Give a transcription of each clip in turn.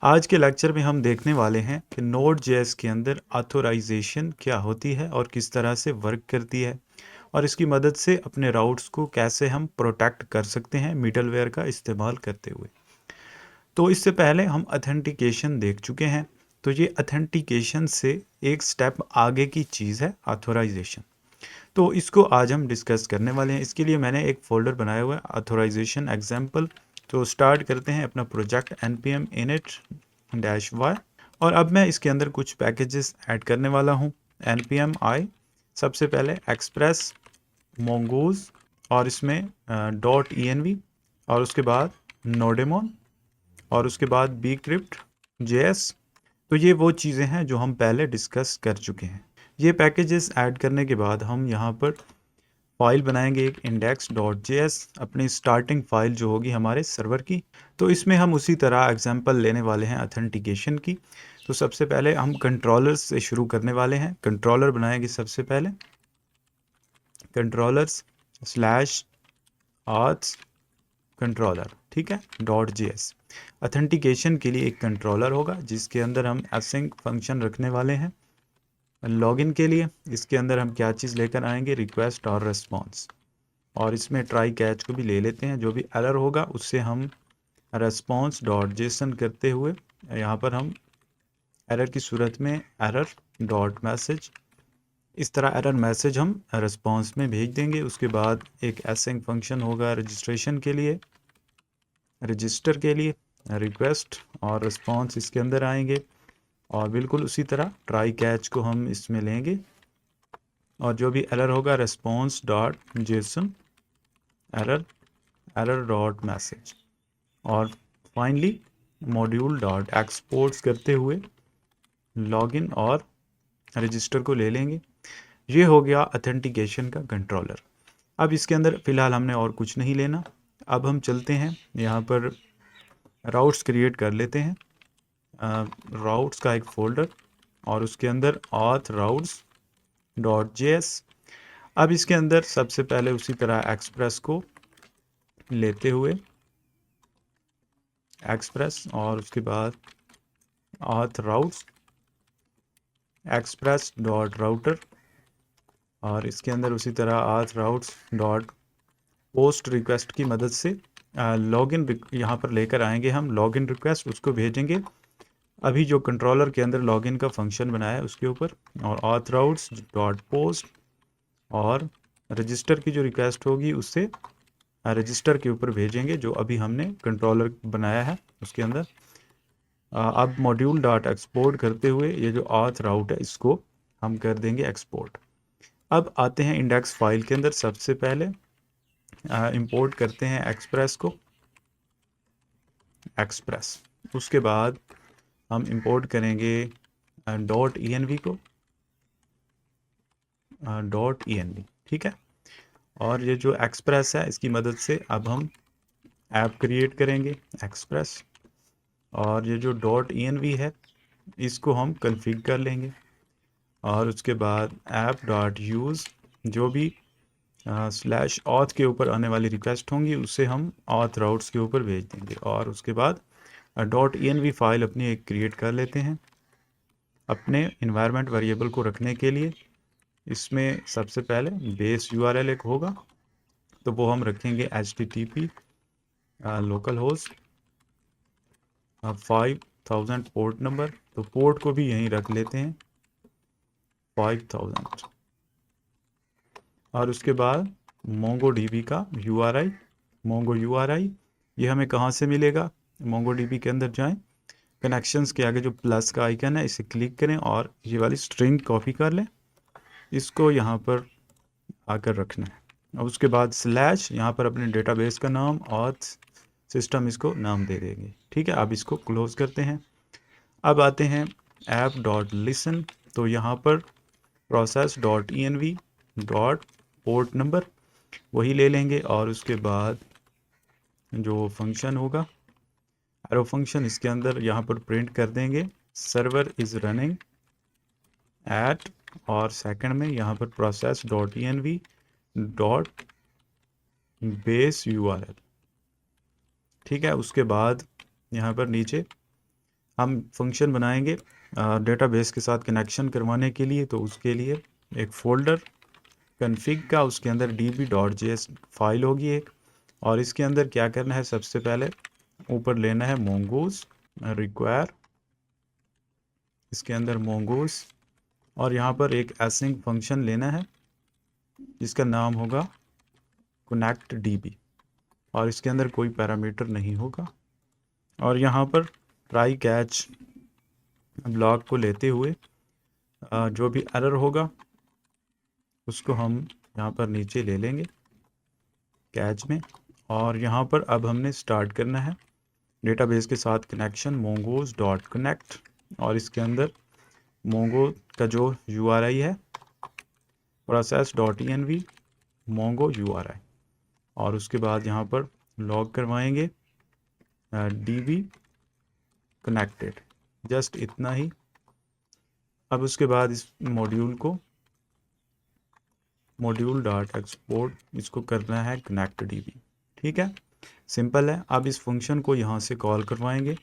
आज के लेक्चर में हम देखने वाले हैं कि Node.js के अंदर ऑथोराइजेशन क्या होती है और किस तरह से वर्क करती है और इसकी मदद से अपने राउट्स को कैसे हम प्रोटेक्ट कर सकते हैं मिडलवेयर का इस्तेमाल करते हुए। तो इससे पहले हम ऑथेंटिकेशन देख चुके हैं। तो ये ऑथेंटिकेशन से एक स्टेप आगे की चीज़ है ऑथोराइजेशन। तो इसको आज हम डिस्कस करने वाले हैं। इसके लिए मैंने एक फ़ोल्डर बनाया हुआ है ऑथोराइजेशन एग्जाम्पल। तो स्टार्ट करते हैं अपना प्रोजेक्ट npm init-y और अब मैं इसके अंदर कुछ पैकेजेस ऐड करने वाला हूँ। npm i सबसे पहले एक्सप्रेस mongoose और इसमें .env और उसके बाद nodemon और उसके बाद bcrypt.js। तो ये वो चीज़ें हैं जो हम पहले डिस्कस कर चुके हैं। ये पैकेजेस ऐड करने के बाद हम यहाँ पर फाइल बनाएंगे एक index.js, अपनी स्टार्टिंग फाइल जो होगी हमारे सर्वर की। तो इसमें हम उसी तरह एग्जांपल लेने वाले हैं ऑथेंटिकेशन की। तो सबसे पहले हम कंट्रोलर्स से शुरू करने वाले हैं। कंट्रोलर बनाएंगे सबसे पहले कंट्रोलर्स स्लैश auth कंट्रोलर, ठीक है, .js। ऑथेंटिकेशन के लिए एक कंट्रोलर होगा जिसके अंदर हम async फंक्शन रखने वाले हैं। लॉगिन के लिए इसके अंदर हम क्या चीज़ लेकर आएंगे, रिक्वेस्ट और रिस्पॉन्स, और इसमें ट्राई कैच को भी ले लेते हैं। जो भी एरर होगा उससे हम रेस्पॉन्स डॉट जेसन करते हुए यहाँ पर हम एरर की सूरत में एरर डॉट मैसेज, इस तरह एरर मैसेज हम रेस्पॉन्स में भेज देंगे। उसके बाद एक एसिंग फंक्शन होगा रजिस्ट्रेशन के लिए, रजिस्टर के लिए रिक्वेस्ट और रिस्पॉन्स इसके अंदर आएंगे, और बिल्कुल उसी तरह ट्राई कैच को हम इसमें लेंगे और जो भी एरर होगा response dot JSON error dot message, और फाइनली मॉड्यूल डॉट एक्सपोर्ट्स करते हुए लॉगिन और रजिस्टर को ले लेंगे। ये हो गया ऑथेंटिकेशन का कंट्रोलर। अब इसके अंदर फ़िलहाल हमने और कुछ नहीं लेना। अब हम चलते हैं यहाँ पर राउट्स क्रिएट कर लेते हैं। राउट्स का एक फ़ोल्डर और उसके अंदर auth routes.js। अब इसके अंदर सबसे पहले उसी तरह एक्सप्रेस को लेते हुए एक्सप्रेस और उसके बाद auth routes express dot router, और इसके अंदर उसी तरह auth routes dot post request की मदद से लॉगिन यहाँ पर लेकर आएंगे हम लॉगिन रिक्वेस्ट, उसको भेजेंगे अभी जो कंट्रोलर के अंदर लॉगिन का फंक्शन बनाया है उसके ऊपर, और auth routes डॉट पोस्ट और रजिस्टर की जो रिक्वेस्ट होगी उससे रजिस्टर के ऊपर भेजेंगे जो अभी हमने कंट्रोलर बनाया है उसके अंदर। अब मॉड्यूल डॉट एक्सपोर्ट करते हुए ये जो auth राउट है इसको हम कर देंगे एक्सपोर्ट। अब आते हैं इंडेक्स फाइल के अंदर। सबसे पहले इंपोर्ट करते हैं एक्सप्रेस को, एक्सप्रेस। उसके बाद हम इंपोर्ट करेंगे .env को, .env, ठीक है। और ये जो एक्सप्रेस है इसकी मदद से अब हम ऐप क्रिएट करेंगे एक्सप्रेस, और ये जो .env है इसको हम कन्फिग कर लेंगे, और उसके बाद ऐप डॉट यूज़ जो भी स्लैश auth के ऊपर आने वाली रिक्वेस्ट होंगी उसे हम auth राउट्स के ऊपर भेज देंगे, और उसके बाद .env फाइल अपनी एक क्रिएट कर लेते हैं अपने इन्वायरमेंट वेरिएबल को रखने के लिए। इसमें सबसे पहले बेस URL एक होगा तो वो हम रखेंगे http local host 5000 port number, तो पोर्ट को भी यहीं रख लेते हैं 5000, और उसके बाद MongoDB का URI, Mongo URI ये हमें कहाँ से मिलेगा, MongoDB के अंदर जाएं, कनेक्शंस के आगे जो प्लस का आइकन है इसे क्लिक करें और ये वाली स्ट्रिंग कॉपी कर लें, इसको यहाँ पर आकर रखना है। और उसके बाद स्लैश यहाँ पर अपने डेटाबेस का नाम और सिस्टम इसको नाम दे देंगे, ठीक है। अब इसको क्लोज करते हैं। अब आते हैं ऐप डॉट लिसन, तो यहाँ पर process dot env dot port number वही ले लेंगे, और उसके बाद जो फंक्शन होगा एरो फंक्शन इसके अंदर यहाँ पर प्रिंट कर देंगे सर्वर इज़ रनिंग एट, और सेकंड में यहाँ पर process dot env dot base URL, ठीक है। उसके बाद यहाँ पर नीचे हम फंक्शन बनाएंगे डेटाबेस के साथ कनेक्शन करवाने के लिए। तो उसके लिए एक फ़ोल्डर कन्फिग का, उसके अंदर db.js फाइल होगी एक, और इसके अंदर क्या करना है, सबसे पहले ऊपर लेना है mongoose require, इसके अंदर mongoose, और यहाँ पर एक async फंक्शन लेना है जिसका नाम होगा connectdb, और इसके अंदर कोई पैरामीटर नहीं होगा। और यहाँ पर ट्राई कैच ब्लॉक को लेते हुए जो भी एरर होगा उसको हम यहाँ पर नीचे ले लेंगे कैच में। और यहाँ पर अब हमने स्टार्ट करना है डेटाबेस के साथ कनेक्शन mongoose.connect, और इसके अंदर mongo का जो URI है process.env mongo URI, और उसके बाद यहाँ पर लॉग करवाएंगे db connected, जस्ट इतना ही। अब उसके बाद इस मॉड्यूल को module.export इसको करना है connectdb। ठीक है, सिंपल है। अब इस फंक्शन को यहाँ से कॉल करवाएंगे।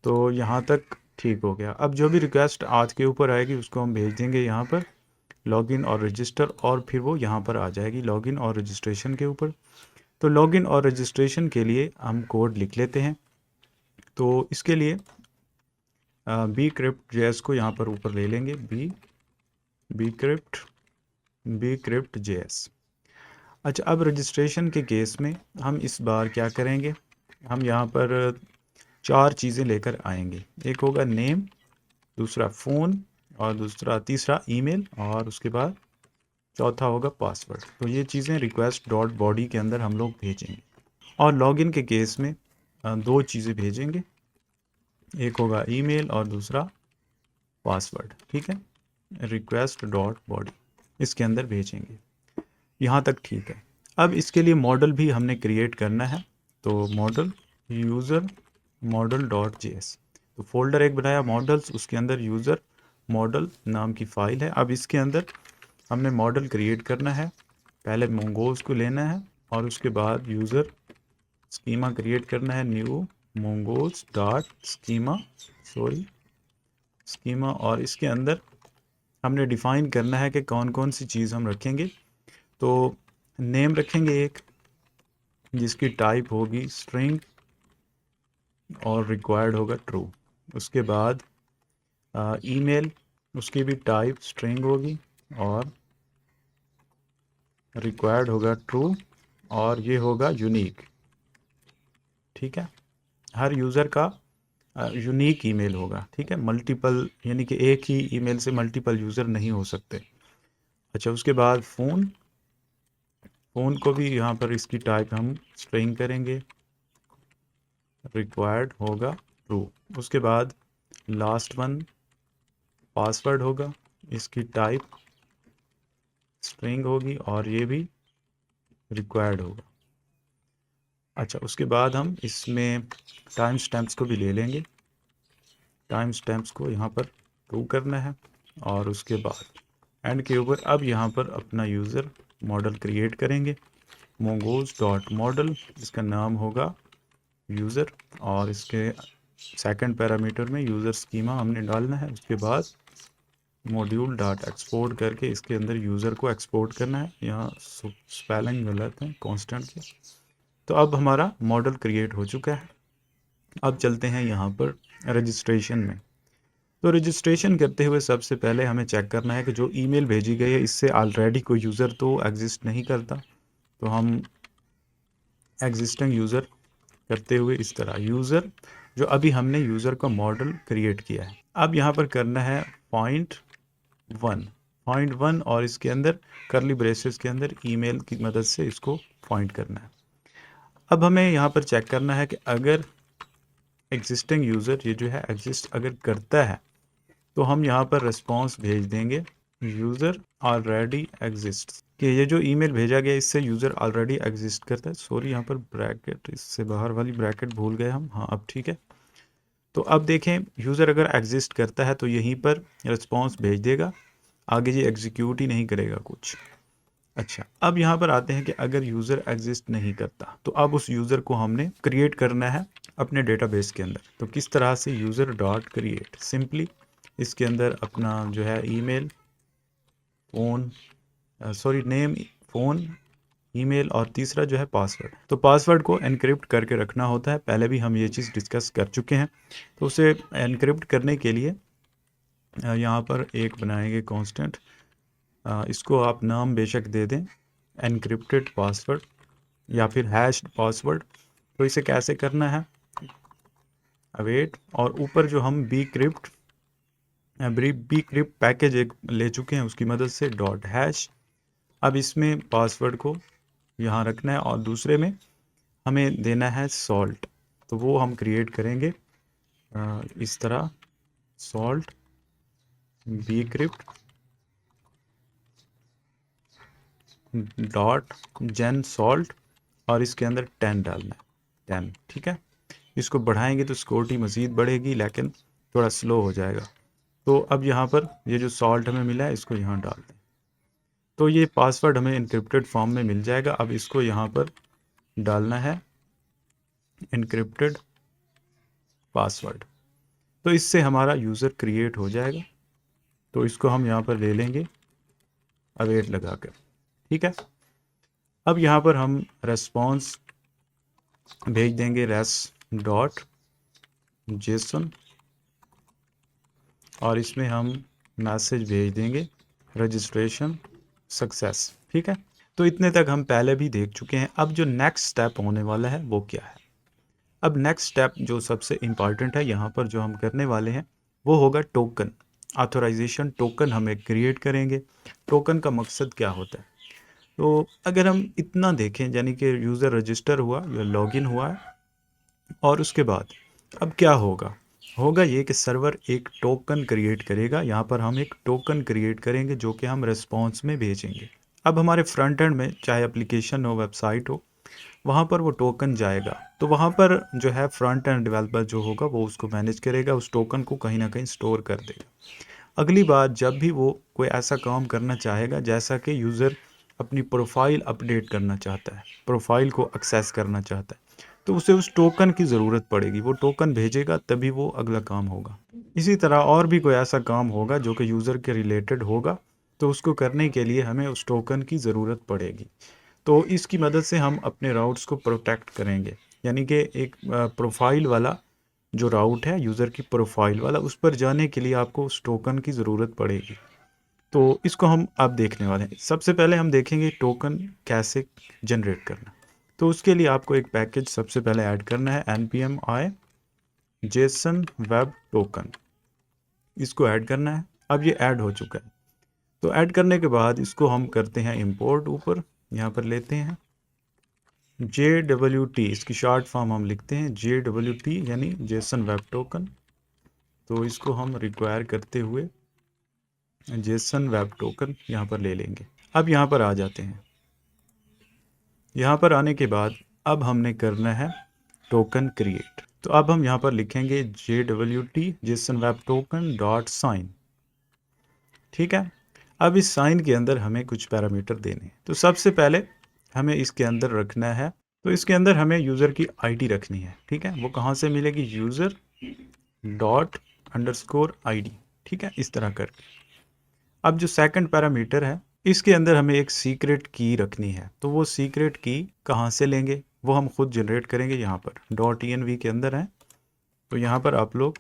तो यहाँ तक ठीक हो गया। अब जो भी रिक्वेस्ट आज के ऊपर आएगी उसको हम भेज देंगे यहाँ पर लॉगिन और रजिस्टर, और फिर वो यहाँ पर आ जाएगी लॉगिन और रजिस्ट्रेशन के ऊपर। तो लॉगिन और रजिस्ट्रेशन के लिए हम कोड लिख लेते हैं। तो इसके लिए bcrypt.js को यहाँ पर ऊपर ले लेंगे, bcrypt.js। अच्छा, अब रजिस्ट्रेशन के केस में हम इस बार क्या करेंगे, हम यहाँ पर 4 चीज़ें लेकर आएंगे। एक होगा नेम, दूसरा फ़ोन, और तीसरा ईमेल, और उसके बाद चौथा होगा पासवर्ड। तो ये चीज़ें request.body के अंदर हम लोग भेजेंगे। और लॉगिन के केस में 2 चीज़ें भेजेंगे, एक होगा ईमेल और दूसरा पासवर्ड। ठीक है, request.body इसके अंदर भेजेंगे। यहाँ तक ठीक है। अब इसके लिए मॉडल भी हमने क्रिएट करना है। तो मॉडल यूज़र model.js, तो फोल्डर एक बनाया मॉडल्स, उसके अंदर यूज़र मॉडल नाम की फ़ाइल है। अब इसके अंदर हमने मॉडल क्रिएट करना है। पहले mongoose को लेना है और उसके बाद यूज़र स्कीमा क्रिएट करना है, न्यू स्कीमा, और इसके अंदर हमने डिफ़ाइन करना है कि कौन कौन सी चीज़ हम रखेंगे। तो नेम रखेंगे एक, जिसकी टाइप होगी स्ट्रिंग और रिक्वायर्ड होगा ट्रू। उसके बाद ईमेल, उसकी भी टाइप स्ट्रिंग होगी और रिक्वायर्ड होगा ट्रू, और ये होगा यूनिक। ठीक है, हर यूज़र का यूनिक ईमेल होगा। ठीक है, मल्टीपल, यानी कि एक ही ईमेल से मल्टीपल यूज़र नहीं हो सकते। अच्छा, उसके बाद फ़ोन को भी यहाँ पर इसकी टाइप हम स्ट्रिंग करेंगे, रिक्वायर्ड होगा ट्रू। उसके बाद लास्ट वन पासवर्ड होगा, इसकी टाइप स्ट्रिंग होगी और ये भी रिक्वायर्ड होगा। अच्छा, उसके बाद हम इसमें टाइम स्टैम्प्स को भी ले लेंगे। टाइम स्टैम्प्स को यहाँ पर ट्रू करना है, और उसके बाद एंड के ऊपर अब यहाँ पर अपना यूज़र मॉडल क्रिएट करेंगे, mongoose.model, इसका नाम होगा यूज़र, और इसके सेकंड पैरामीटर में यूज़र स्कीमा हमने डालना है। उसके बाद module.export करके इसके अंदर यूज़र को एक्सपोर्ट करना है। यहाँ स्पेलिंग गलत है कांस्टेंट के। तो अब हमारा मॉडल क्रिएट हो चुका है। अब चलते हैं यहाँ पर रजिस्ट्रेशन में। तो रजिस्ट्रेशन करते हुए सबसे पहले हमें चेक करना है कि जो ईमेल भेजी गई है इससे ऑलरेडी कोई यूज़र तो एग्जिस्ट नहीं करता। तो हम एग्जिस्टिंग यूज़र करते हुए इस तरह यूज़र, जो अभी हमने यूज़र का मॉडल क्रिएट किया है, अब यहाँ पर करना है पॉइंट वन, और इसके अंदर करली ब्रेसेस के अंदर ईमेल की मदद से इसको पॉइंट करना है। अब हमें यहाँ पर चेक करना है कि अगर एग्जिस्टिंग यूज़र ये जो है एग्जिस्ट अगर करता है तो हम यहाँ पर रिस्पॉन्स भेज देंगे यूज़र ऑलरेडी एग्जिस्ट, कि ये जो ईमेल भेजा गया इससे यूज़र ऑलरेडी एग्जिस्ट करता है। सॉरी, यहाँ पर ब्रैकेट, इससे बाहर वाली ब्रैकेट भूल गए हम। हाँ, अब ठीक है। तो अब देखें, यूज़र अगर एग्जिस्ट करता है तो यहीं पर रिस्पॉन्स भेज देगा, आगे ये एग्जीक्यूट ही नहीं करेगा कुछ। अच्छा, अब यहाँ पर आते हैं कि अगर यूज़र एग्जिस्ट नहीं करता तो अब उस यूज़र को हमने क्रिएट करना है अपने डेटाबेस के अंदर। तो किस तरह से, यूज़र डॉट क्रिएट, सिंपली इसके अंदर अपना जो है email, phone, name, phone, email और तीसरा जो है पासवर्ड। तो पासवर्ड को एनक्रिप्ट करके रखना होता है, पहले भी हम ये चीज़ डिस्कस कर चुके हैं। तो उसे एनक्रिप्ट करने के लिए यहाँ पर एक बनाएंगे कांस्टेंट, इसको आप नाम बेशक दे दें एनक्रिप्टेड पासवर्ड या फिर हैश्ड पासवर्ड। तो इसे कैसे करना है, अवेट, और ऊपर जो हम बी क्रिप्ट पैकेज एक ले चुके हैं उसकी मदद से डॉट हैश। अब इसमें पासवर्ड को यहाँ रखना है और दूसरे में हमें देना है सॉल्ट। तो वो हम क्रिएट करेंगे इस तरह, सॉल्ट बी क्रिप्ट डॉट जेन सॉल्ट, और इसके अंदर 10 डालना है, 10। ठीक है, इसको बढ़ाएंगे तो सिक्योरिटी मज़ीद बढ़ेगी, लेकिन थोड़ा स्लो हो जाएगा। तो अब यहाँ पर ये जो सॉल्ट हमें मिला है इसको यहाँ डाल दें, तो ये पासवर्ड हमें इनक्रिप्टेड फॉर्म में मिल जाएगा। अब इसको यहाँ पर डालना है इनक्रिप्टेड पासवर्ड, तो इससे हमारा यूज़र क्रिएट हो जाएगा। तो इसको हम यहाँ पर ले लेंगे अवेट लगा कर। ठीक है, अब यहाँ पर हम रेस्पॉन्स भेज देंगे रेस डॉट जेसन, और इसमें हम मैसेज भेज देंगे रजिस्ट्रेशन सक्सेस। ठीक है, तो इतने तक हम पहले भी देख चुके हैं। अब जो नेक्स्ट स्टेप होने वाला है वो क्या है, अब नेक्स्ट स्टेप जो सबसे इम्पॉर्टेंट है यहाँ पर जो हम करने वाले हैं वो होगा टोकन ऑथराइजेशन। टोकन हमें क्रिएट करेंगे। टोकन का मकसद क्या होता है, तो अगर हम इतना देखें, यानी कि यूज़र रजिस्टर हुआ या लॉगिन हुआ है, और उसके बाद अब क्या होगा, होगा ये कि सर्वर एक टोकन क्रिएट करेगा। यहाँ पर हम एक टोकन क्रिएट करेंगे जो कि हम रिस्पॉन्स में भेजेंगे। अब हमारे फ्रंट एंड में चाहे एप्लीकेशन हो, वेबसाइट हो, वहाँ पर वो टोकन जाएगा। तो वहाँ पर जो है फ्रंट एंड डेवलपर जो होगा वो उसको मैनेज करेगा, उस टोकन को कहीं ना कहीं स्टोर कर देगा। अगली बार जब भी वो कोई ऐसा काम करना चाहेगा, जैसा कि यूज़र अपनी प्रोफाइल अपडेट करना चाहता है, प्रोफाइल को एक्सेस करना चाहता है, तो उसे उस टोकन की ज़रूरत पड़ेगी। वो टोकन भेजेगा तभी वो अगला काम होगा। इसी तरह और भी कोई ऐसा काम होगा जो कि यूज़र के रिलेटेड होगा, तो उसको करने के लिए हमें उस टोकन की ज़रूरत पड़ेगी। तो इसकी मदद से हम अपने राउट्स को प्रोटेक्ट करेंगे, यानी कि एक प्रोफाइल वाला जो राउट है, यूज़र की प्रोफाइल वाला, उस पर जाने के लिए आपको उस टोकन की ज़रूरत पड़ेगी। तो इसको हम अब देखने वाले हैं। सबसे पहले हम देखेंगे टोकन कैसे जनरेट करना। तो उसके लिए आपको एक पैकेज सबसे पहले ऐड करना है, npm i Jason web token, इसको ऐड करना है। अब ये ऐड हो चुका है। तो ऐड करने के बाद इसको हम करते हैं इंपोर्ट, ऊपर यहाँ पर लेते हैं JWT, इसकी शॉर्ट फॉर्म हम लिखते हैं JWT, यानी जेसन वेब टोकन। तो इसको हम रिक्वायर करते हुए जेसन वेब टोकन यहाँ पर ले लेंगे। अब यहाँ पर आ जाते हैं। यहाँ पर आने के बाद अब हमने करना है टोकन क्रिएट। तो अब हम यहाँ पर लिखेंगे JWT JSON web token dot sign. ठीक है, अब इस साइन के अंदर हमें कुछ पैरामीटर देने हैं। तो सबसे पहले हमें इसके अंदर रखना है, तो इसके अंदर हमें यूज़र की आईडी रखनी है। ठीक है, वो कहाँ से मिलेगी, यूज़र डॉट अंडरस्कोर आईडी। ठीक है, इस तरह करके। अब जो सेकंड पैरामीटर है, इसके अंदर हमें एक सीक्रेट की रखनी है। तो वो सीक्रेट की कहाँ से लेंगे, वो हम खुद जनरेट करेंगे। यहाँ पर डॉट env के अंदर है, तो यहाँ पर आप लोग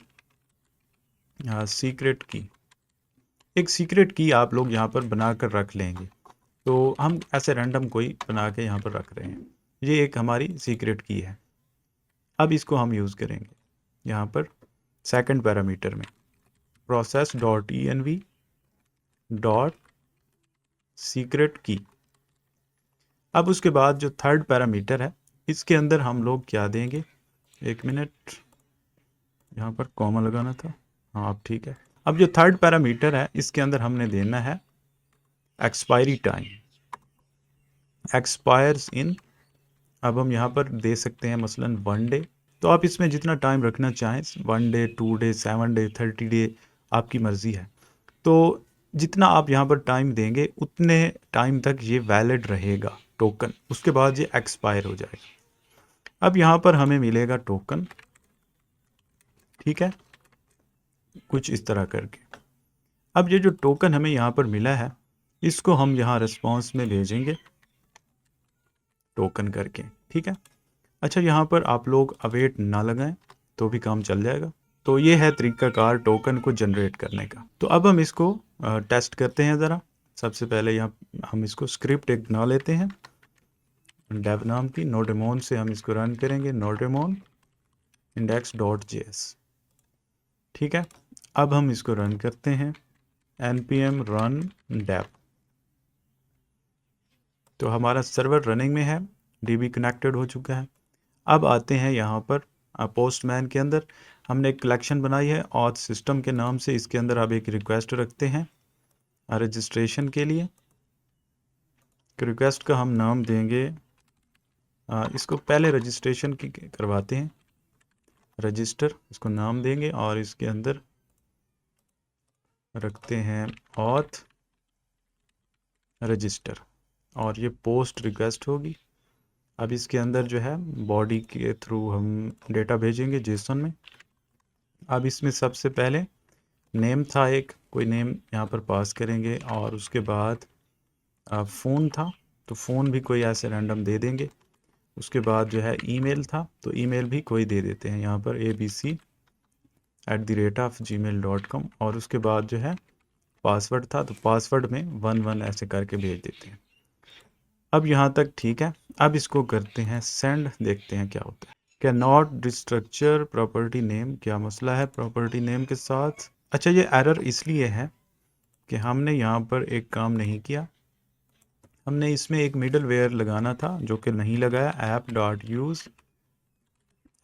सीक्रेट की, एक सीक्रेट की आप लोग यहाँ पर बना कर रख लेंगे। तो हम ऐसे रैंडम कोई बना के यहाँ पर रख रहे हैं, ये एक हमारी सीक्रेट की है। अब इसको हम यूज़ करेंगे यहाँ पर सेकंड पैरामीटर में, process dot env dot secret की। अब उसके बाद जो थर्ड पैरामीटर है, इसके अंदर हम लोग क्या देंगे, एक मिनट, यहाँ पर कॉमा लगाना था, हाँ अब ठीक है। अब जो थर्ड पैरामीटर है, इसके अंदर हमने देना है एक्सपायरी टाइम, एक्सपायर्स इन। अब हम यहाँ पर दे सकते हैं मसलन 1 डे। तो आप इसमें जितना टाइम रखना चाहें, 1 डे, 2 डे, 7 डे, 30 डे, आपकी मर्ज़ी है। तो जितना आप यहाँ पर टाइम देंगे उतने टाइम तक ये वैलिड रहेगा टोकन, उसके बाद ये एक्सपायर हो जाएगा। अब यहाँ पर हमें मिलेगा टोकन, ठीक है, कुछ इस तरह करके। अब ये जो टोकन हमें यहाँ पर मिला है, इसको हम यहाँ रिस्पॉन्स में भेजेंगे टोकन करके, ठीक है। अच्छा, यहाँ पर आप लोग अवेट ना लगाएं तो भी काम चल जाएगा। तो ये है तरीकाकार टोकन को जनरेट करने का। तो अब हम इसको टेस्ट करते हैं ज़रा। सबसे पहले यहाँ हम इसको स्क्रिप्ट एक बना लेते हैं डेव नाम की, नोडेमोन से हम इसको रन करेंगे, नोडेमोन index.js, ठीक है। अब हम इसको रन करते हैं npm run dev। तो हमारा सर्वर रनिंग में है, db कनेक्टेड हो चुका है। अब आते हैं यहाँ पर पोस्टमैन के अंदर हमने एक कलेक्शन बनाई है ऑथ सिस्टम के नाम से। इसके अंदर आप एक रिक्वेस्ट रखते हैं रजिस्ट्रेशन के लिए। रिक्वेस्ट का हम नाम देंगे, इसको पहले रजिस्ट्रेशन की करवाते हैं, रजिस्टर इसको नाम देंगे, और इसके अंदर रखते हैं ऑथ रजिस्टर, और ये पोस्ट रिक्वेस्ट होगी। अब इसके अंदर जो है बॉडी के थ्रू हम डेटा भेजेंगे जेसन में। अब इसमें सबसे पहले नेम था, एक कोई नेम यहाँ पर पास करेंगे, और उसके बाद फ़ोन था तो फ़ोन भी कोई ऐसे रैंडम दे देंगे। उसके बाद जो है ईमेल था तो ईमेल भी कोई दे देते हैं यहाँ पर abc@gmail.com, और उसके बाद जो है पासवर्ड था तो पासवर्ड में 11 ऐसे करके भेज देते हैं। अब यहाँ तक ठीक है। अब इसको करते हैं सेंड, देखते हैं क्या होता है। क्या नॉट डिस्ट्रक्चर प्रॉपर्टी नेम, क्या मसला है प्रॉपर्टी नेम के साथ? अच्छा, ये एरर इसलिए है कि हमने यहाँ पर एक काम नहीं किया। हमने इसमें एक मिडल वेयर लगाना था जो कि नहीं लगाया, app.use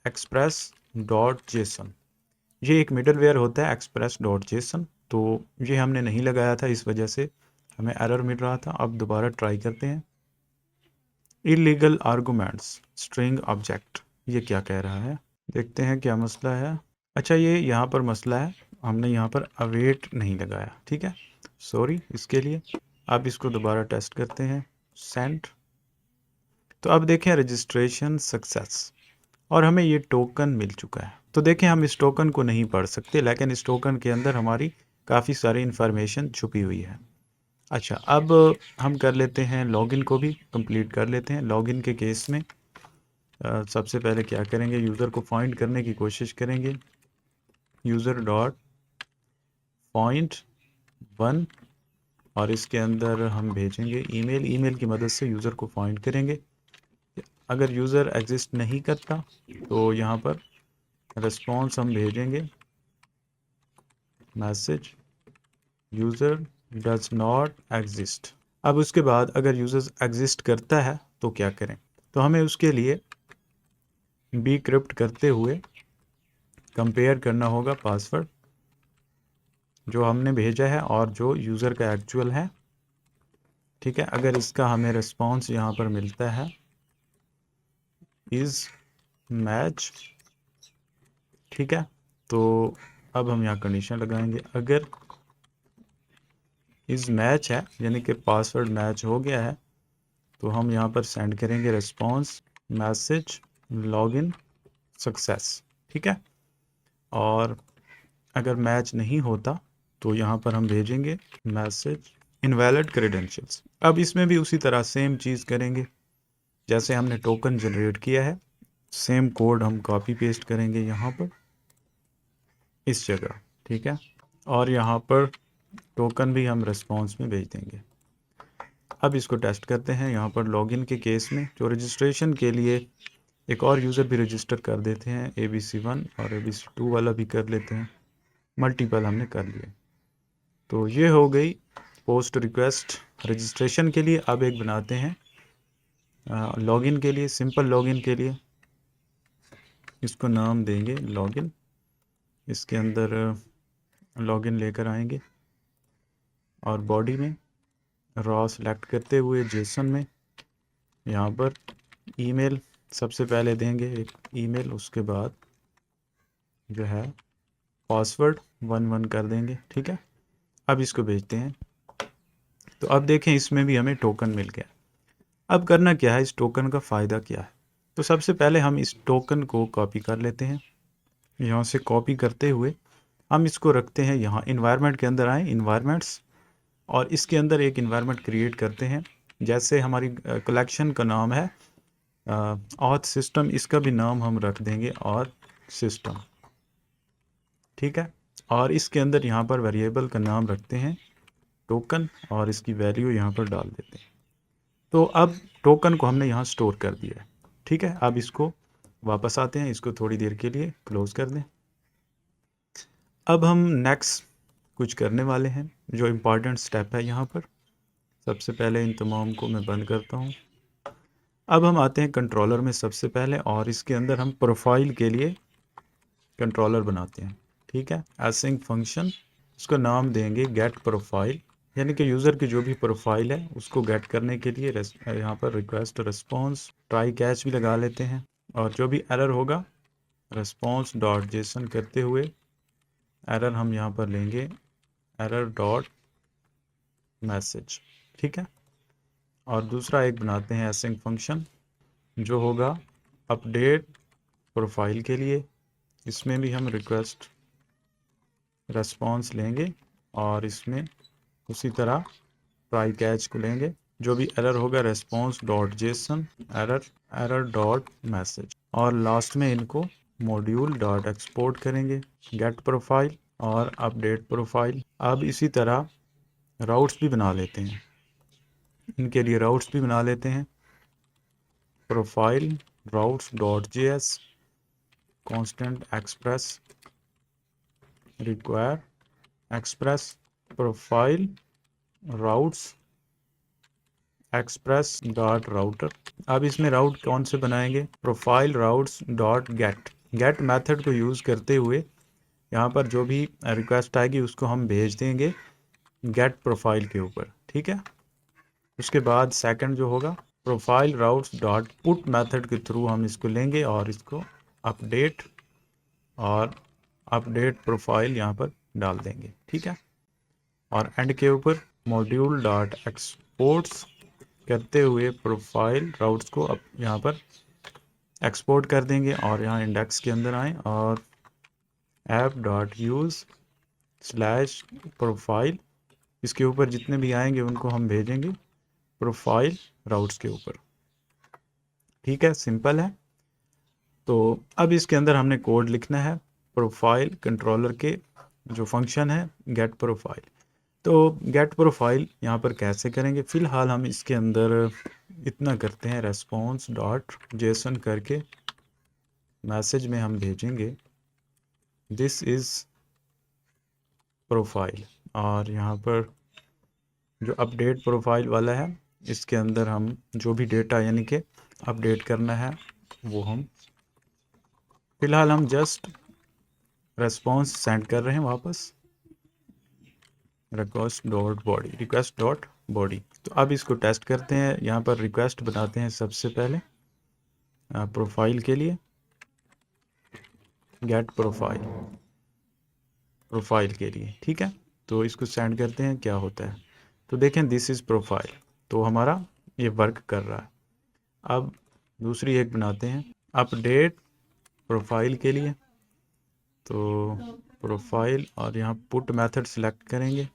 express.json। ये एक मिडल वेयर होता है express.json, तो ये हमने नहीं लगाया था, इस वजह से हमें एरर मिल रहा था। अब दोबारा ट्राई करते हैं। इलीगल आर्गुमेंट्स स्ट्रिंग ऑब्जेक्ट, ये क्या कह रहा है, देखते हैं क्या मसला है। अच्छा, ये यहाँ पर मसला है, हमने यहाँ पर अवेट नहीं लगाया, ठीक है, सॉरी इसके लिए। अब इसको दोबारा टेस्ट करते हैं, सेंड। तो अब देखें रजिस्ट्रेशन सक्सेस, और हमें ये टोकन मिल चुका है। तो देखें हम इस टोकन को नहीं पढ़ सकते, लेकिन इस टोकन के अंदर हमारी काफ़ी सारी इन्फॉर्मेशन छुपी हुई है। अच्छा, अब हम कर लेते हैं लॉगिन को भी कंप्लीट कर लेते हैं। लॉगिन के केस में सबसे पहले क्या करेंगे, यूज़र को फाइंड करने की कोशिश करेंगे, user.find1, और इसके अंदर हम भेजेंगे ईमेल। ईमेल की मदद से यूज़र को फाइंड करेंगे। अगर यूज़र एग्जिस्ट नहीं करता तो यहाँ पर रिस्पॉन्स हम भेजेंगे message user does not exist. अब उसके बाद अगर यूज़र एग्जिस्ट करता है तो क्या करें, तो हमें उसके लिए बी क्रिप्ट करते हुए कंपेयर करना होगा पासवर्ड जो हमने भेजा है और जो यूज़र का एक्चुअल है, ठीक है। अगर इसका हमें रिस्पॉन्स यहाँ पर मिलता है इज़ मैच, ठीक है, तो अब हम यहाँ कंडीशन लगाएंगे, अगर इज़ मैच है यानी कि पासवर्ड मैच हो गया है तो हम यहाँ पर सेंड करेंगे रिस्पॉन्स मैसेज लॉगिन सक्सेस, ठीक है। और अगर मैच नहीं होता तो यहाँ पर हम भेजेंगे मैसेज इनवैलिड क्रेडेंशियल्स। अब इसमें भी उसी तरह सेम चीज़ करेंगे जैसे हमने टोकन जनरेट किया है, सेम कोड हम कॉपी पेस्ट करेंगे यहाँ पर इस जगह, ठीक है, और यहाँ पर टोकन भी हम रिस्पॉन्स में भेज देंगे। अब इसको टेस्ट करते हैं। यहाँ पर लॉगिन के केस में जो रजिस्ट्रेशन के लिए एक और यूज़र भी रजिस्टर कर देते हैं, abc1 और abc2 वाला भी कर लेते हैं, मल्टीपल हमने कर लिए। तो ये हो गई पोस्ट रिक्वेस्ट रजिस्ट्रेशन के लिए। अब एक बनाते हैं लॉगिन के लिए, सिंपल लॉगिन के लिए, इसको नाम देंगे लॉगिन। इसके अंदर लॉगिन लेकर आएंगे और बॉडी में रॉ सेलेक्ट करते हुए जेसन में यहाँ पर ईमेल सबसे पहले देंगे एक ईमेल, उसके बाद जो है पासवर्ड 11 कर देंगे, ठीक है। अब इसको भेजते हैं। तो अब देखें इसमें भी हमें टोकन मिल गया। अब करना क्या है, इस टोकन का फ़ायदा क्या है। तो सबसे पहले हम इस टोकन को कॉपी कर लेते हैं। यहाँ से कॉपी करते हुए हम इसको रखते हैं यहाँ इन्वायरमेंट के अंदर आए, इन्वायरमेंट्स, और इसके अंदर एक इन्वायरमेंट क्रिएट करते हैं। जैसे हमारी कलेक्शन का नाम है ऑथ सिस्टम, इसका भी नाम हम रख देंगे ऑथ सिस्टम, ठीक है। और इसके अंदर यहाँ पर वेरिएबल का नाम रखते हैं टोकन और इसकी वैल्यू यहाँ पर डाल देते हैं। तो अब टोकन को हमने यहाँ स्टोर कर दिया है, ठीक है। अब इसको वापस आते हैं, इसको थोड़ी देर के लिए क्लोज कर दें। अब हम नेक्स्ट कुछ करने वाले हैं, जो इम्पॉर्टेंट स्टेप है यहाँ पर। सबसे पहले इन तमाम को मैं बंद करता हूँ। अब हम आते हैं कंट्रोलर में सबसे पहले, और इसके अंदर हम प्रोफाइल के लिए कंट्रोलर बनाते हैं, ठीक है। एसिंग फंक्शन, इसको नाम देंगे गेट प्रोफाइल, यानी कि यूज़र की जो भी प्रोफाइल है उसको गेट करने के लिए यहाँ पर रिक्वेस्ट रिस्पॉन्स ट्राई कैच भी लगा लेते हैं, और जो भी एरर होगा रिस्पॉन्स डॉट जेसन करते हुए एरर हम यहाँ पर लेंगे एरर डॉट मैसेज, ठीक है। और दूसरा एक बनाते हैं एसिंग फंक्शन जो होगा अपडेट प्रोफाइल के लिए, इसमें भी हम रिक्वेस्ट रिस्पॉन्स लेंगे और इसमें उसी तरह ट्राई कैच को लेंगे, जो भी एरर होगा response dot JSON error dot message, और लास्ट में इनको मॉड्यूल डॉट एक्सपोर्ट करेंगे गेट प्रोफाइल और अपडेट प्रोफाइल। अब इसी तरह राउट्स भी बना लेते हैं, इनके लिए राउट्स भी बना लेते हैं profile routes dot JS constant express require express profile routes express dot router. अब इसमें राउट कौन से बनाएंगे, profile routes dot get method को यूज़ करते हुए यहाँ पर जो भी रिक्वेस्ट आएगी उसको हम भेज देंगे गेट प्रोफाइल के ऊपर, ठीक है। उसके बाद सेकंड जो होगा profile routes dot put method के थ्रू हम इसको लेंगे और इसको अपडेट और अपडेट प्रोफाइल यहाँ पर डाल देंगे, ठीक है। और एंड के ऊपर मॉड्यूल डॉट एक्सपोर्ट्स करते हुए प्रोफाइल राउट्स को अब यहाँ पर एक्सपोर्ट कर देंगे, और यहाँ इंडेक्स के अंदर आएँ और app dot use slash profile, इसके ऊपर जितने भी आएंगे उनको हम भेजेंगे प्रोफाइल राउट्स के ऊपर, ठीक है। सिंपल है। तो अब इसके अंदर हमने कोड लिखना है प्रोफाइल कंट्रोलर के जो फंक्शन है गेट प्रोफाइल। तो गेट प्रोफाइल यहाँ पर कैसे करेंगे, फ़िलहाल हम इसके अंदर इतना करते हैं रेस्पॉन्स डॉट जेसन करके मैसेज में हम भेजेंगे दिस इज़ प्रोफाइल, और यहाँ पर जो अपडेट प्रोफाइल वाला है इसके अंदर हम जो भी डेटा यानी कि अपडेट करना है वो हम फ़िलहाल हम जस्ट रेस्पॉन्स सेंड कर रहे हैं वापस रिक्वेस्ट डॉट बॉडी। तो अब इसको टेस्ट करते हैं, यहाँ पर रिक्वेस्ट बनाते हैं सबसे पहले प्रोफाइल के लिए गेट प्रोफाइल के लिए, ठीक है। तो इसको सेंड करते हैं, क्या होता है तो देखें दिस इज़ प्रोफाइल, तो हमारा ये वर्क कर रहा है। अब दूसरी एक बनाते हैं अपडेट प्रोफाइल के लिए, तो प्रोफाइल और यहाँ पुट मेथड सेलेक्ट करेंगे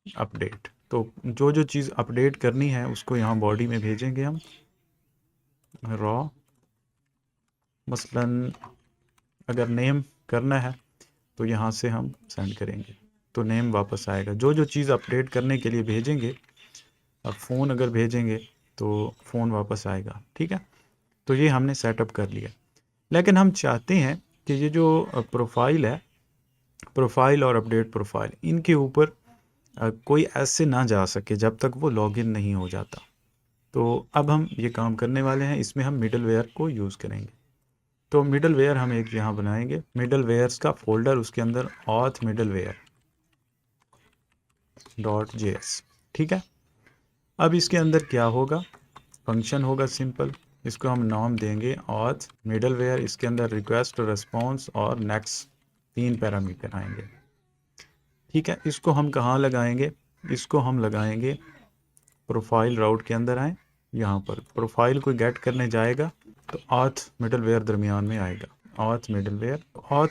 अपडेट, तो जो जो चीज़ अपडेट करनी है उसको यहाँ बॉडी में भेजेंगे हम रॉ, मसलन अगर नेम करना है तो यहाँ से हम सेंड करेंगे तो नेम वापस आएगा। जो जो चीज़ अपडेट करने के लिए भेजेंगे, अब फ़ोन अगर भेजेंगे तो फ़ोन वापस आएगा, ठीक है। तो ये हमने सेटअप कर लिया, लेकिन हम चाहते हैं कि ये जो प्रोफाइल है, प्रोफाइल और अपडेट प्रोफाइल, इनके ऊपर कोई ऐसे ना जा सके जब तक वो लॉगिन नहीं हो जाता। तो अब हम ये काम करने वाले हैं, इसमें हम मिडलवेयर को यूज़ करेंगे। तो मिडलवेयर हम एक यहाँ बनाएंगे मिडलवेयर्स का फोल्डर, उसके अंदर ऑथ मिडलवेयर डॉट जेएस, ठीक है। अब इसके अंदर क्या होगा, फंक्शन होगा सिंपल, इसको हम नाम देंगे ऑथ मिडलवेयर, इसके अंदर रिक्वेस्ट रिस्पॉन्स और नेक्स्ट 3 पैरामीटर आएंगे, ठीक है। इसको हम कहाँ लगाएंगे, इसको हम लगाएंगे प्रोफाइल राउट के अंदर आए यहाँ पर प्रोफाइल को गेट करने जाएगा तो ऑथ मिडलवेयर दरमियान में आएगा, ऑथ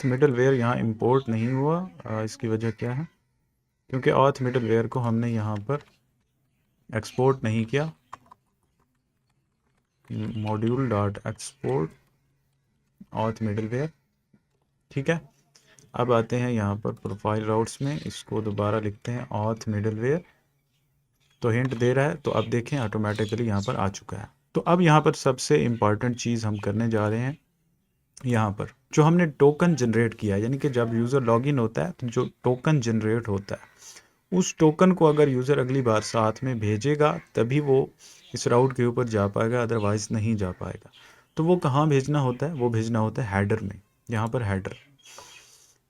मिडलवेयर यहाँ इंपोर्ट नहीं हुआ। इसकी वजह क्या है? क्योंकि ऑथ मिडलवेयर को हमने यहाँ पर एक्सपोर्ट नहीं किया, module dot export auth middleware. ठीक है, अब आते हैं यहाँ पर प्रोफाइल राउट्स में, इसको दोबारा लिखते हैं ऑथ मिडलवेयर, तो हिंट दे रहा है। तो अब देखें ऑटोमेटिकली यहाँ पर आ चुका है। तो अब यहाँ पर सबसे इम्पॉर्टेंट चीज़ हम करने जा रहे हैं, यहाँ पर जो हमने टोकन जनरेट किया है, यानी कि जब यूज़र लॉगिन होता है तो जो टोकन जनरेट होता है, उस टोकन को अगर यूज़र अगली बार साथ में भेजेगा तभी वो इस राउट के ऊपर जा पाएगा, अदरवाइज़ नहीं जा पाएगा। तो वो कहाँ भेजना होता है? वो भेजना होता है हेडर में। यहाँ पर हेडर,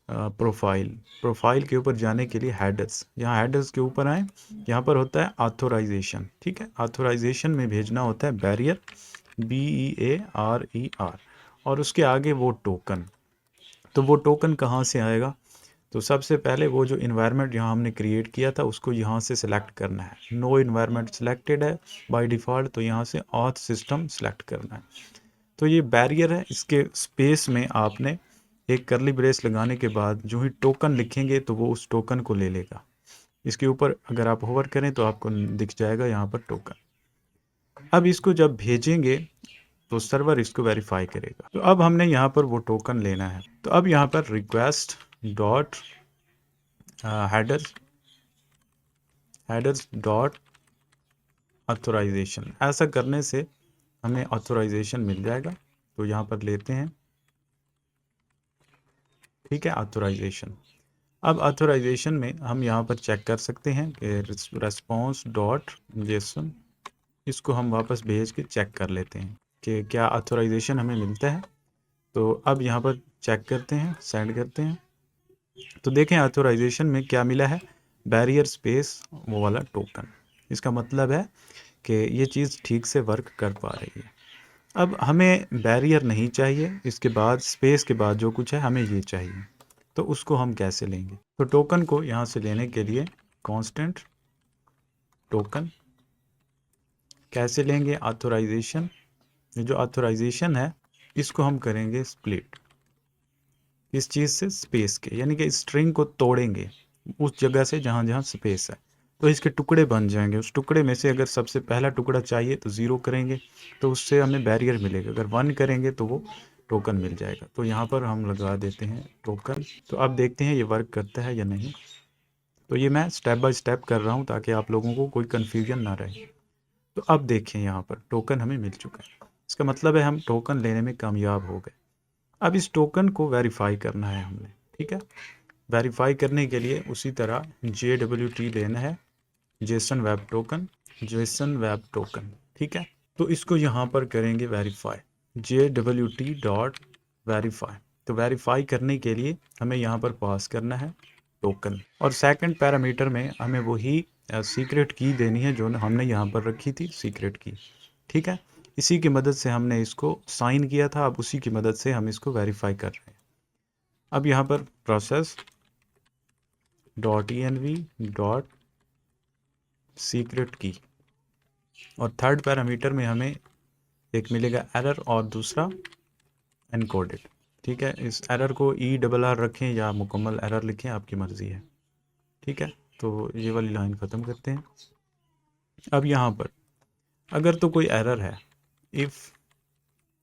प्रोफाइल के ऊपर जाने के लिए हेडर्स, यहाँ हेडर्स के ऊपर आए, यहाँ पर होता है ऑथोराइजेशन। ठीक है, ऑथोराइजेशन में भेजना होता है बैरियर, BEARER, और उसके आगे वो टोकन। तो वो टोकन कहाँ से आएगा? तो सबसे पहले वो जो इन्वायरमेंट यहाँ हमने क्रिएट किया था उसको यहाँ से सिलेक्ट करना है। नो इन्वायरमेंट सिलेक्टेड है बाय डिफ़ॉल्ट, तो यहाँ से ऑथ सिस्टम सिलेक्ट करना है। तो ये बैरियर है, इसके स्पेस में आपने एक करली ब्रेस लगाने के बाद जो ही टोकन लिखेंगे तो वो उस टोकन को ले लेगा। इसके ऊपर अगर आप होवर करें तो आपको दिख जाएगा यहाँ पर टोकन। अब इसको जब भेजेंगे तो सर्वर इसको वेरीफाई करेगा। तो अब हमने यहाँ पर वो टोकन लेना है। तो अब यहाँ पर request dot headers dot authorization, ऐसा करने से हमें ऑथोराइजेशन मिल जाएगा। तो यहाँ पर लेते हैं, ठीक है, ऑथोराइजेशन। अब ऑथोराइजेशन में हम यहाँ पर चेक कर सकते हैं कि रेस्पॉन्स डॉट जेसन, इसको हम वापस भेज के चेक कर लेते हैं कि क्या ऑथोराइजेशन हमें मिलता है। तो अब यहाँ पर चेक करते हैं, सेंड करते हैं, तो देखें ऑथोराइजेशन में क्या मिला है, बैरियर स्पेस वो वाला टोकन। इसका मतलब है कि ये चीज़ ठीक से वर्क कर पा रही है। अब हमें बैरियर नहीं चाहिए, इसके बाद स्पेस के बाद जो कुछ है हमें ये चाहिए। तो उसको हम कैसे लेंगे? तो टोकन को यहाँ से लेने के लिए कांस्टेंट टोकन कैसे लेंगे? ऑथोराइजेशन, ये जो ऑथोराइजेशन है इसको हम करेंगे स्प्लिट, इस चीज़ से स्पेस के, यानी कि स्ट्रिंग को तोड़ेंगे उस जगह से जहाँ जहाँ स्पेस है, तो इसके टुकड़े बन जाएंगे। उस टुकड़े में से अगर सबसे पहला टुकड़ा चाहिए तो 0 करेंगे तो उससे हमें बैरियर मिलेगा, अगर 1 करेंगे तो वो टोकन मिल जाएगा। तो यहाँ पर हम लगा देते हैं टोकन। तो अब देखते हैं ये वर्क करता है या नहीं। तो ये मैं स्टेप बाय स्टेप कर रहा हूँ ताकि आप लोगों को कोई कन्फ्यूजन ना रहे। तो अब देखें यहाँ पर टोकन हमें मिल चुका है, इसका मतलब है हम टोकन लेने में कामयाब हो गए। अब इस टोकन को वेरीफाई करना है हमने, ठीक है। वेरीफाई करने के लिए उसी तरह JWT लेना है, जेसन वेब टोकन, ठीक है। तो इसको यहाँ पर करेंगे वेरीफाई, JWT डॉट वेरीफाई। तो वेरीफाई करने के लिए हमें यहाँ पर पास करना है टोकन, और सेकंड पैरामीटर में हमें वही सीक्रेट की देनी है जो हमने यहाँ पर रखी थी, सीक्रेट की, ठीक है। इसी की मदद से हमने इसको साइन किया था, अब उसी की मदद से हम इसको वेरीफाई कर रहे हैं। अब यहाँ पर प्रोसेस .env डॉट सीक्रेट की, और थर्ड पैरामीटर में हमें एक मिलेगा एरर और दूसरा एनकोडेड, ठीक है। इस एरर को ERR रखें या मुकम्मल एरर लिखें, आपकी मर्ज़ी है, ठीक है। तो ये वाली लाइन ख़त्म करते हैं। अब यहाँ पर अगर तो कोई एरर है, इफ़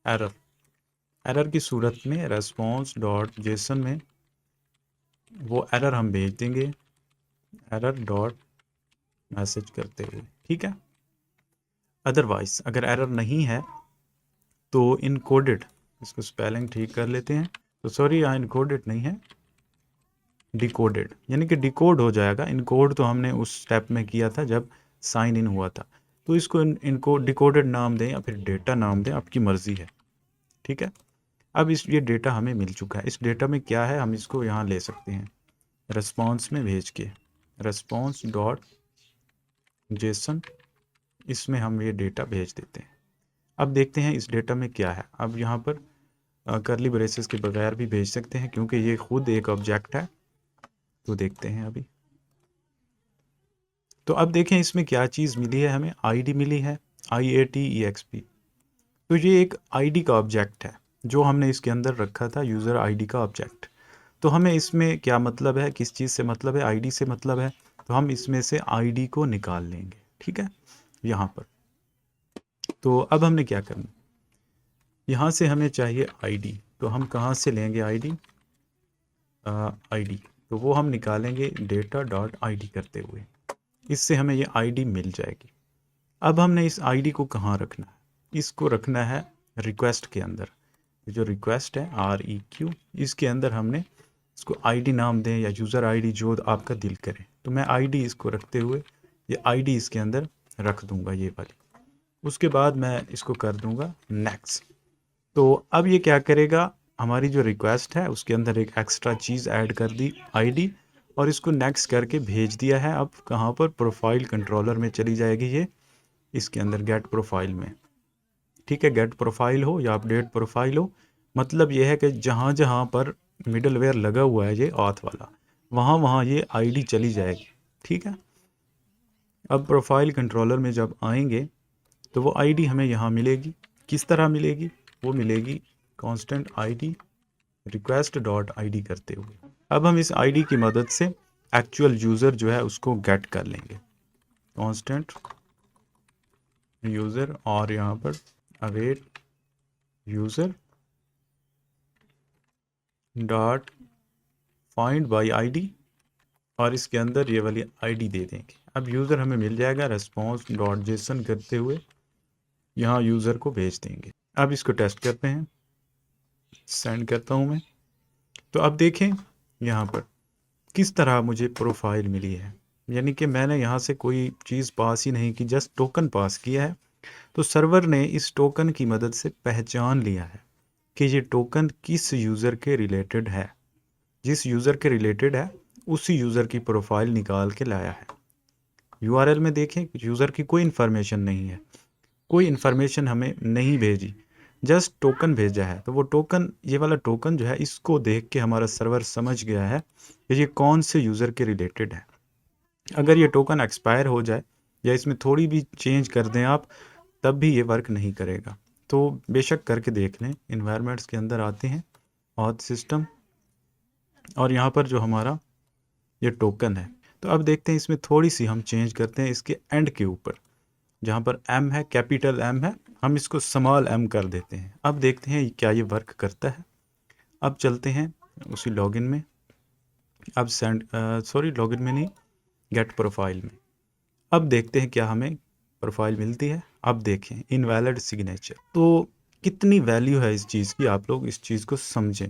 एरर की सूरत में रेस्पॉन्स डॉट जेसन में वो एरर हम भेज देंगे, एरर डॉट मैसेज करते हुए, ठीक है। अदरवाइज अगर एरर नहीं है तो इनकोडेड, इसको स्पेलिंग ठीक कर लेते हैं। तो सॉरी, यहाँ इनकोडेड नहीं है, डिकोडेड, यानी कि डिकोड हो जाएगा। इनकोड तो हमने उस स्टेप में किया था जब साइन इन हुआ था। तो इसको इनको डिकोडेड नाम दें या फिर डेटा नाम दें, आपकी मर्ज़ी है, ठीक है। अब ये डेटा हमें मिल चुका है। इस डेटा में क्या है हम इसको यहाँ ले सकते हैं रेस्पॉन्स में भेज के, रेस्पॉन्स डॉट जेसन, इसमें हम ये डेटा भेज देते हैं। अब देखते हैं इस डेटा में क्या है। अब यहाँ पर करली ब्रेसेस के बगैर भी भेज सकते हैं क्योंकि ये खुद एक ऑब्जेक्ट है। तो देखते हैं अभी। तो अब देखें इसमें क्या चीज़ मिली है, हमें आईडी मिली है। IATEXP। तो ये एक आईडी का ऑब्जेक्ट है जो हमने इसके अंदर रखा था, यूज़र आईडी का ऑब्जेक्ट। तो हमें इसमें क्या मतलब है, किस चीज़ से मतलब है, आईडी से मतलब है, तो हम इसमें से आईडी को निकाल लेंगे। ठीक है, यहाँ पर। तो अब हमने क्या करना, यहाँ से हमें चाहिए आईडी, तो हम कहाँ से लेंगे आईडी, आईडी तो वो हम निकालेंगे डेटा डॉट आईडी करते हुए, इससे हमें ये आईडी मिल जाएगी। अब हमने इस आईडी को कहाँ रखना है, इसको रखना है रिक्वेस्ट के अंदर। ये जो रिक्वेस्ट है REQ, इसके अंदर हमने इसको आईडी नाम दें या यूज़र आईडी, जो आपका दिल करे। तो मैं आईडी इसको रखते हुए ये आईडी इसके अंदर रख दूंगा, ये वाली। उसके बाद मैं इसको कर दूंगा नेक्स्ट। तो अब ये क्या करेगा, हमारी जो रिक्वेस्ट है उसके अंदर एक एक्स्ट्रा चीज़ ऐड कर दी, आईडी, और इसको नेक्स्ट करके भेज दिया है। अब कहाँ पर, प्रोफाइल कंट्रोलर में चली जाएगी ये, इसके अंदर गेट प्रोफाइल में। ठीक है, गेट प्रोफाइल हो या अपडेट प्रोफाइल हो, मतलब ये है कि जहाँ जहाँ पर मिडलवेयर लगा हुआ है ये ऑथ वाला, वहाँ वहाँ ये आईडी चली जाएगी। ठीक है, अब प्रोफाइल कंट्रोलर में जब आएंगे तो वो आईडी हमें यहाँ मिलेगी। किस तरह मिलेगी, वो मिलेगी constant ID request dot ID करते हुए। अब हम इस आईडी की मदद से एक्चुअल यूज़र जो है उसको गेट कर लेंगे, कांस्टेंट यूज़र, और यहाँ पर await user dot find by ID, और इसके अंदर ये वाली आईडी दे देंगे। अब यूज़र हमें मिल जाएगा, रेस्पॉन्स डॉट जेसन करते हुए यहाँ यूज़र को भेज देंगे। अब इसको टेस्ट करते हैं, सेंड करता हूँ मैं। तो अब देखें यहाँ पर किस तरह मुझे प्रोफाइल मिली है, यानी कि मैंने यहाँ से कोई चीज़ पास ही नहीं की, जस्ट टोकन पास किया है। तो सर्वर ने इस टोकन की मदद से पहचान लिया है कि ये टोकन किस यूज़र के रिलेटेड है। जिस यूज़र के रिलेटेड है उसी यूज़र की प्रोफाइल निकाल के लाया है। URL में देखें, यूज़र की कोई इन्फॉर्मेशन नहीं है, कोई इन्फॉर्मेशन हमें नहीं भेजी, जस्ट टोकन भेजा है। तो वो टोकन, ये वाला टोकन जो है, इसको देख के हमारा सर्वर समझ गया है कि ये कौन से यूज़र के रिलेटेड है। अगर ये टोकन एक्सपायर हो जाए या इसमें थोड़ी भी चेंज कर दें आप, तब भी ये वर्क नहीं करेगा। तो बेशक करके देख लें। इन्वायरमेंट्स के अंदर आते हैं, ऑथ सिस्टम, और यहाँ पर जो हमारा ये टोकन है, तो अब देखते हैं इसमें थोड़ी सी हम चेंज करते हैं। इसके एंड के ऊपर जहाँ पर M है, कैपिटल M है, हम इसको स्मॉल m कर देते हैं। अब देखते हैं क्या ये वर्क करता है। अब चलते हैं उसी लॉगिन में, अब लॉगिन में नहीं, गेट प्रोफाइल में। अब देखते हैं क्या हमें प्रोफाइल मिलती है। अब देखें इनवैलिड सिग्नेचर, तो कितनी वैल्यू है इस चीज़ की, आप लोग इस चीज़ को समझें।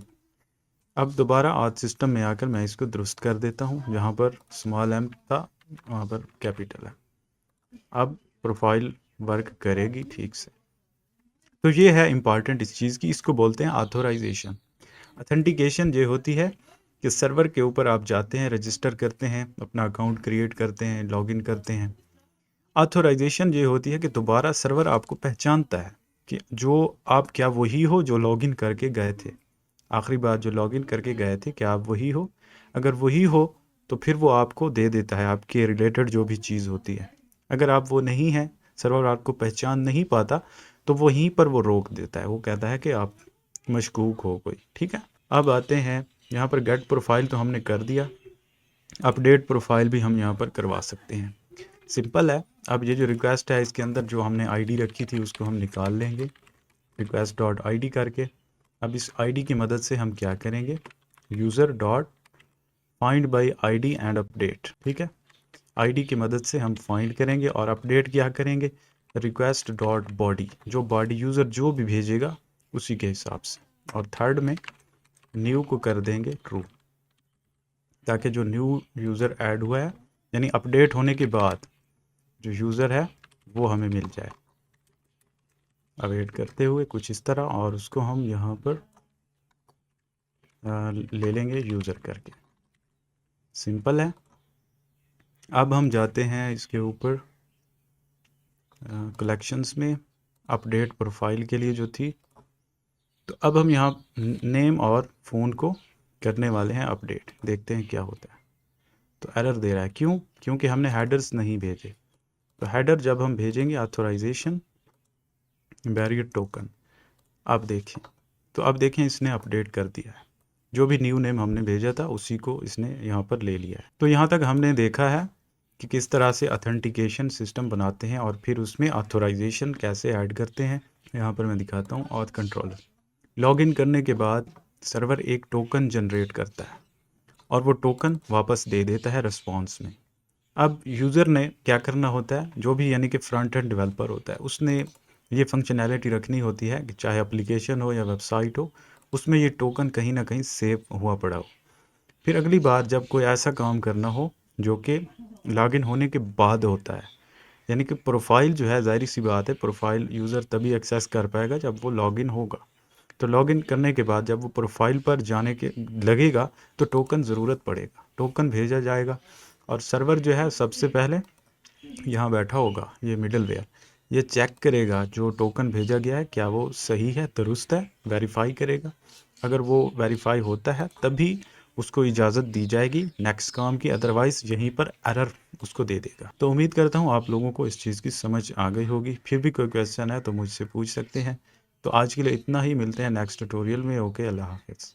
अब दोबारा आज सिस्टम में आकर मैं इसको दुरुस्त कर देता हूँ। जहाँ पर स्मॉल m था वहाँ पर कैपिटल है। अब प्रोफाइल वर्क करेगी ठीक से। तो ये है इम्पॉर्टेंट इस चीज़ की, इसको बोलते हैं ऑथोराइजेशन। ऑथेंटिकेशन ये होती है कि सर्वर के ऊपर आप जाते हैं, रजिस्टर करते हैं, अपना अकाउंट क्रिएट करते हैं, लॉगिन करते हैं। ऑथोराइजेशन ये होती है कि दोबारा सर्वर आपको पहचानता है कि जो आप, क्या वही हो जो लॉगिन करके गए थे, आखिरी बार जो लॉगिन करके गए थे, क्या आप वही हो। अगर वही हो तो फिर वो आपको दे देता है आपके रिलेटेड जो भी चीज़ होती है। अगर आप वो नहीं हैं, सर्वर आपको पहचान नहीं पाता, तो वहीं पर वो रोक देता है, वो कहता है कि आप मशकूक हो कोई। ठीक है, अब आते हैं यहाँ पर गेट प्रोफाइल तो हमने कर दिया, अपडेट प्रोफाइल भी हम यहाँ पर करवा सकते हैं। सिंपल है। अब ये जो रिक्वेस्ट है, इसके अंदर जो हमने आईडी रखी थी उसको हम निकाल लेंगे, रिक्वेस्ट डॉट आईडी करके। अब इस आईडी की मदद से हम क्या करेंगे, user dot find by ID and update. ठीक है, आईडी की मदद से हम फाइंड करेंगे और अपडेट क्या करेंगे, रिक्वेस्ट डॉट बॉडी, जो बॉडी यूज़र जो भी भेजेगा उसी के हिसाब से। और थर्ड में न्यू को कर देंगे ट्रू, ताकि जो न्यू यूज़र ऐड हुआ है, यानी अपडेट होने के बाद जो यूज़र है वो हमें मिल जाए। अवेट करते हुए कुछ इस तरह, और उसको हम यहाँ पर ले लेंगे यूज़र करके। सिंपल है। अब हम जाते हैं इसके ऊपर कलेक्शंस में, अपडेट प्रोफाइल के लिए जो थी। तो अब हम यहाँ नेम और फ़ोन को करने वाले हैं अपडेट, देखते हैं क्या होता है। तो एरर दे रहा है, क्यों? क्योंकि हमने हेडर्स नहीं भेजे। तो हेडर जब हम भेजेंगे ऑथोराइजेशन, बैरियर टोकन। अब देखें, तो अब देखें इसने अपडेट कर दिया है, जो भी न्यू नेम हमने भेजा था उसी को इसने यहाँ पर ले लिया है। तो यहाँ तक हमने देखा है कि किस तरह से ऑथेंटिकेशन सिस्टम बनाते हैं और फिर उसमें ऑथोराइजेशन कैसे ऐड करते हैं। यहाँ पर मैं दिखाता हूँ ऑथ कंट्रोलर। लॉगिन करने के बाद सर्वर एक टोकन जनरेट करता है और वो टोकन वापस दे देता है रिस्पॉन्स में। अब यूज़र ने क्या करना होता है, जो भी यानी कि फ्रंट एंड डेवलपर होता है उसने ये फंक्शनैलिटी रखनी होती है कि चाहे एप्लीकेशन हो या वेबसाइट हो, उसमें ये टोकन कहीं ना कहीं सेव हुआ पड़ा हो। फिर अगली बार जब कोई ऐसा काम करना हो जो कि लॉगिन होने के बाद होता है, यानी कि प्रोफाइल जो है, जाहिर सी बात है प्रोफाइल यूज़र तभी एक्सेस कर पाएगा जब वो लॉगिन होगा। तो लॉगिन करने के बाद जब वो प्रोफाइल पर जाने के लगेगा तो टोकन ज़रूरत पड़ेगा, टोकन भेजा जाएगा और सर्वर जो है सबसे पहले यहाँ बैठा होगा, ये मिडलवेयर, ये चेक करेगा जो टोकन भेजा गया है क्या वो सही है, दुरुस्त है, वेरीफाई करेगा। अगर वो वेरीफाई होता है तभी उसको इजाज़त दी जाएगी नेक्स्ट काम की, अदरवाइज़ यहीं पर एरर उसको दे देगा। तो उम्मीद करता हूँ आप लोगों को इस चीज़ की समझ आ गई होगी। फिर भी कोई क्वेश्चन है तो मुझसे पूछ सकते हैं। तो आज के लिए इतना ही, मिलते हैं नेक्स्ट ट्यूटोरियल में। ओके, अल्लाह हाफ़िज़।